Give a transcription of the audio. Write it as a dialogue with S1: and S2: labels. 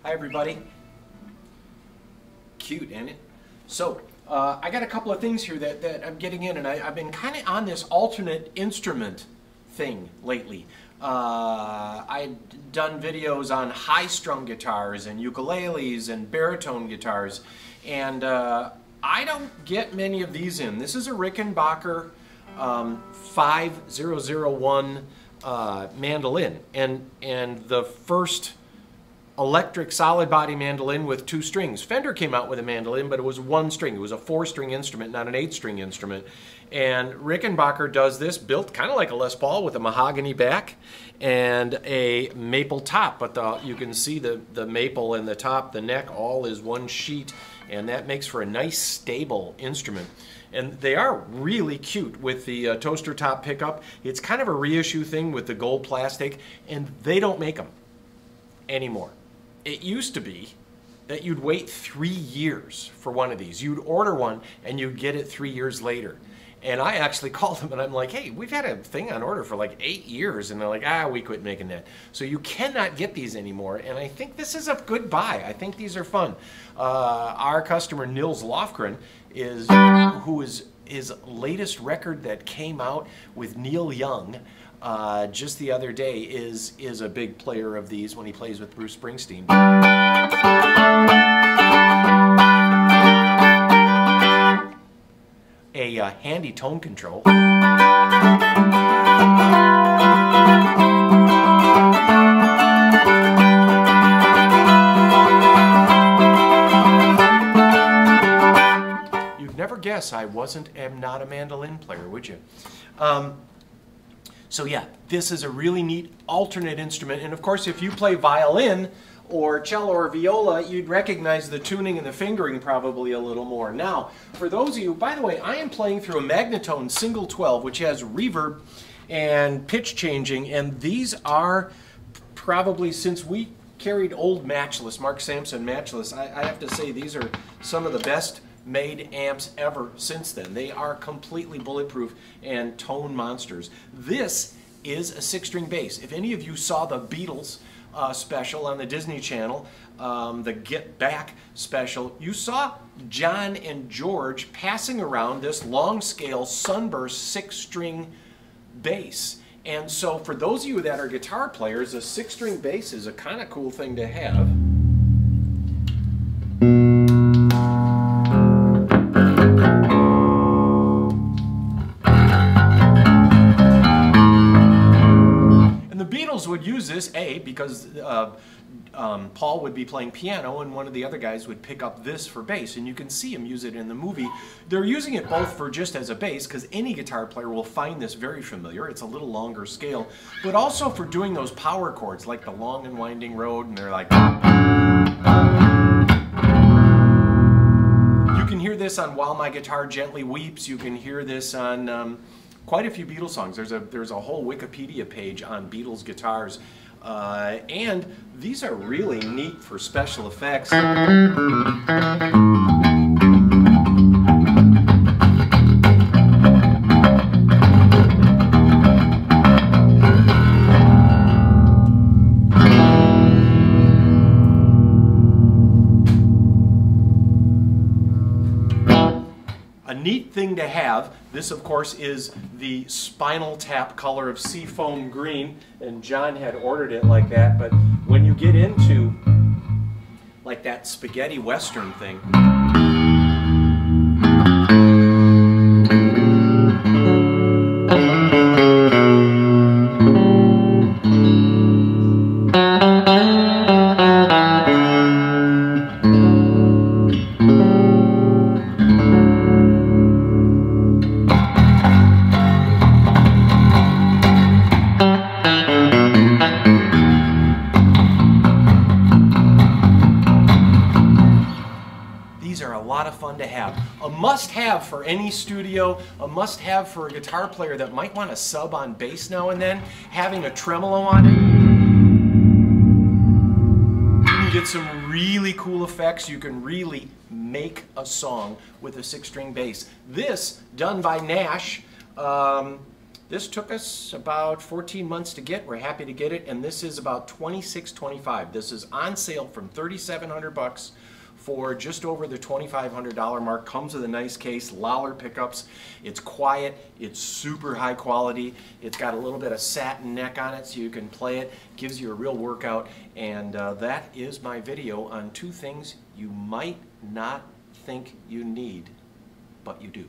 S1: Hi everybody. Cute, ain't it? So, I got a couple of things here that I'm getting in, and I've been kind of on this alternate instrument thing lately. I've done videos on high-strung guitars and ukuleles and baritone guitars, and I don't get many of these in. This is a Rickenbacker 5001 mandolin, and the first electric solid body mandolin with 2 strings. Fender came out with a mandolin, but it was 1 string. It was a 4-string instrument, not an 8-string instrument. And Rickenbacker does this, built kind of like a Les Paul with a mahogany back and a maple top. But you can see the maple and the top, the neck, all is 1 sheet, and that makes for a nice stable instrument. And they are really cute with the toaster top pickup. It's kind of a reissue thing with the gold plastic, and they don't make them anymore. It used to be that you'd wait 3 years for one of these. You'd order one and you'd get it 3 years later. And I actually called them and I'm like, hey, we've had a thing on order for like 8 years. And they're like, we quit making that. So you cannot get these anymore. And I think this is a good buy. I think these are fun. Our customer, Nils Lofgren, who is his latest record that came out with Neil Young just the other day, is a big player of these when he plays with Bruce Springsteen. A handy tone control. You'd never guess I am not a mandolin player, would you? So yeah, this is a really neat alternate instrument, and of course if you play violin or cello or viola, you'd recognize the tuning and the fingering probably a little more. Now, for those of you, by the way, I am playing through a Magnatone single 12, which has reverb and pitch changing, and these are probably, since we carried old Matchless, Mark Sampson Matchless, I have to say these are some of the best made amps ever since then. They are completely bulletproof and tone monsters. This is a 6-string bass. If any of you saw the Beatles special on the Disney Channel, the Get Back special, you saw John and George passing around this long scale Sunburst 6-string bass. And so for those of you that are guitar players, a 6-string bass is a kind of cool thing to have. Would use this, because Paul would be playing piano and one of the other guys would pick up this for bass, and you can see him use it in the movie. They're using it both for just as a bass, because any guitar player will find this very familiar. It's a little longer scale, but also for doing those power chords like the Long and Winding Road, and they're like... You can hear this on While My Guitar Gently Weeps. You can hear this on quite a few Beatles songs. There's a whole Wikipedia page on Beatles guitars, and these are really neat for special effects. A neat thing to have, this of course is the Spinal Tap color of seafoam green, and John had ordered it like that, but when you get into like that spaghetti western thing, fun to have. A must-have for any studio, a must-have for a guitar player that might want to sub on bass now and then, having a tremolo on it. You can get some really cool effects. You can really make a song with a 6-string bass. This, done by Nash, This took us about 14 months to get. We're happy to get it, and this is about $26.25. This is on sale from $3,700 for just over the $2,500 mark. Comes with a nice case, Lawler pickups. It's quiet, it's super high quality. It's got a little bit of satin neck on it so you can play it. Gives you a real workout, and that is my video on 2 things you might not think you need, but you do.